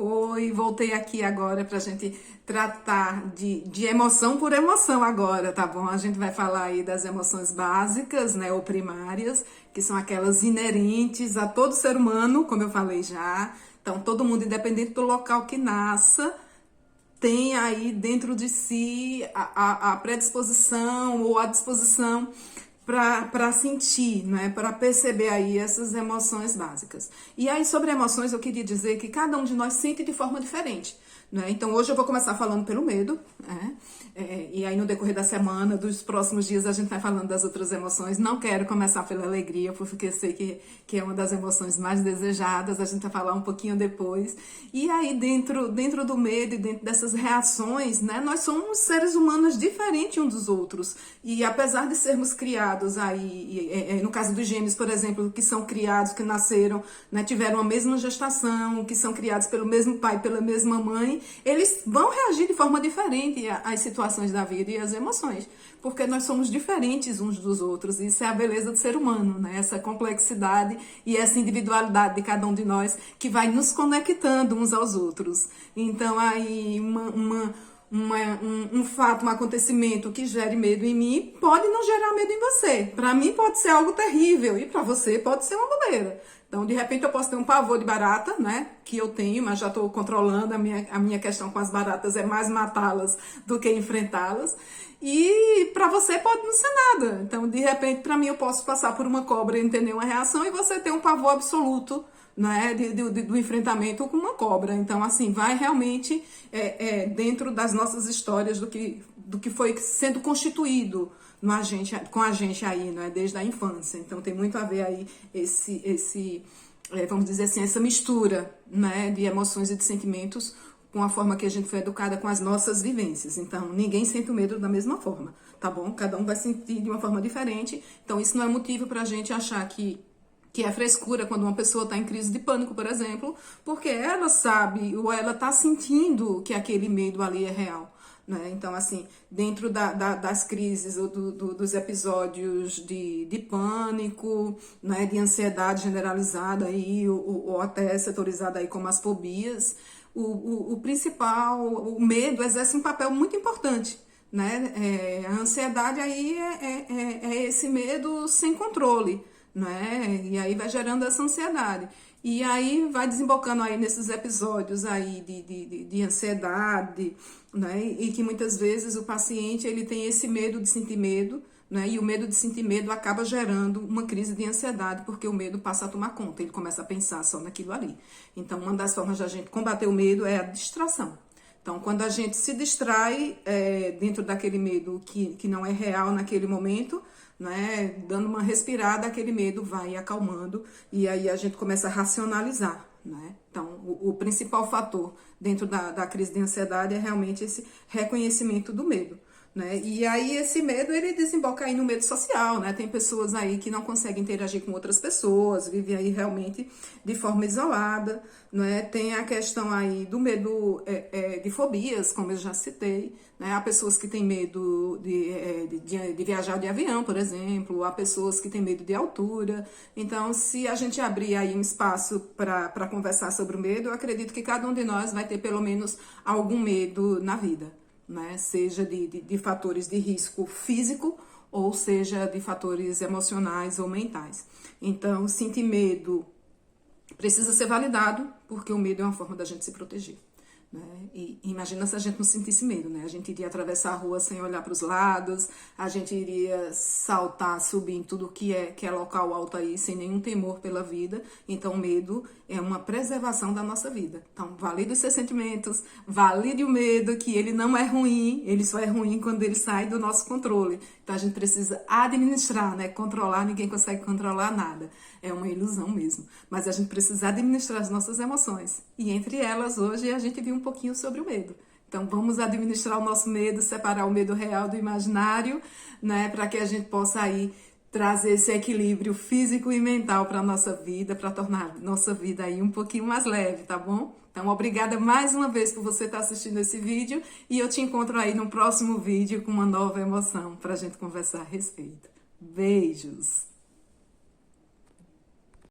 Oi, voltei aqui agora para a gente tratar de emoção por emoção agora, tá bom? A gente vai falar aí das emoções básicas, né, ou primárias, que são aquelas inerentes a todo ser humano, como eu falei já. Então, todo mundo, independente do local que nasça, tem aí dentro de si a predisposição ou a disposição para sentir, né? Para perceber aí essas emoções básicas. E aí, sobre emoções, eu queria dizer que cada um de nós sente de forma diferente. Né? Então, hoje eu vou começar falando pelo medo, né? E aí, no decorrer da semana, dos próximos dias, a gente vai falando das outras emoções. Não quero começar pela alegria, porque sei que é uma das emoções mais desejadas. A gente vai falar um pouquinho depois. E aí, dentro do medo e dentro dessas reações, né? Nós somos seres humanos diferentes uns dos outros. E apesar de sermos criados aí, no caso dos gêmeos, por exemplo, que são criados, que nasceram, né? Tiveram a mesma gestação, que são criados pelo mesmo pai, pela mesma mãe, eles vão reagir de forma diferente às situações da vida e às emoções, porque nós somos diferentes uns dos outros. Isso é a beleza do ser humano, né? Essa complexidade e essa individualidade de cada um de nós que vai nos conectando uns aos outros. Então, aí, um fato, um acontecimento que gere medo em mim pode não gerar medo em você. Para mim pode ser algo terrível e para você pode ser uma bobeira. Então, de repente, eu posso ter um pavor de barata, né? Que eu tenho, mas já estou controlando. A minha questão com as baratas é mais matá-las do que enfrentá-las. E para você pode não ser nada. Então, de repente, para mim, eu posso passar por uma cobra e não ter nenhuma reação e você ter um pavor absoluto, né, do enfrentamento com uma cobra. Então, assim, vai realmente dentro das nossas histórias do que foi sendo constituído com a gente aí, né, desde a infância. Então, tem muito a ver aí vamos dizer assim, essa mistura, né, de emoções e de sentimentos com a forma que a gente foi educada, com as nossas vivências. Então, ninguém sente o medo da mesma forma, tá bom? Cada um vai sentir de uma forma diferente. Então, isso não é motivo pra gente achar que é frescura quando uma pessoa está em crise de pânico, por exemplo, porque ela sabe ou ela está sentindo que aquele medo ali é real. Né? Então, assim, dentro das crises ou dos episódios de pânico, né? De ansiedade generalizada aí, ou até setorizada aí como as fobias, o principal, o medo exerce um papel muito importante. Né? A ansiedade aí é esse medo sem controle. Né? E aí vai gerando essa ansiedade. E aí vai desembocando aí nesses episódios aí de ansiedade, né? E que muitas vezes o paciente ele tem esse medo de sentir medo, né? E o medo de sentir medo acaba gerando uma crise de ansiedade, porque o medo passa a tomar conta, ele começa a pensar só naquilo ali. Então, uma das formas de a gente combater o medo é a distração. Então, quando a gente se distrai dentro daquele medo que não é real naquele momento, né, dando uma respirada, aquele medo vai acalmando e aí a gente começa a racionalizar. Né? Então, o principal fator dentro da crise de ansiedade é realmente esse reconhecimento do medo. Né? E aí esse medo, ele desemboca aí no medo social, né? Tem pessoas aí que não conseguem interagir com outras pessoas, vivem aí realmente de forma isolada, né? Tem a questão aí do medo de fobias, como eu já citei, né? Há pessoas que têm medo de viajar de avião, por exemplo, há pessoas que têm medo de altura. Então, se a gente abrir aí um espaço para conversar sobre o medo, eu acredito que cada um de nós vai ter pelo menos algum medo na vida. Né? Seja de fatores de risco físico ou seja de fatores emocionais ou mentais. Então, sentir medo precisa ser validado, porque o medo é uma forma da gente se proteger. Né? E imagina se a gente não sentisse medo, né? A gente iria atravessar a rua sem olhar para os lados, a gente iria saltar, subir em tudo que é local alto aí, sem nenhum temor pela vida. Então, o medo é uma preservação da nossa vida. Então, valide os seus sentimentos, valide o medo, que ele não é ruim, ele só é ruim quando ele sai do nosso controle. Então, a gente precisa administrar, né? Controlar, ninguém consegue controlar nada. É uma ilusão mesmo. Mas a gente precisa administrar as nossas emoções. E entre elas, hoje, a gente viu um pouquinho sobre o medo. Então, vamos administrar o nosso medo, separar o medo real do imaginário, né? Para que a gente possa aí trazer esse equilíbrio físico e mental para a nossa vida, para tornar nossa vida aí um pouquinho mais leve, tá bom? Então, obrigada mais uma vez por você estar assistindo esse vídeo e eu te encontro aí no próximo vídeo com uma nova emoção para a gente conversar a respeito. Beijos!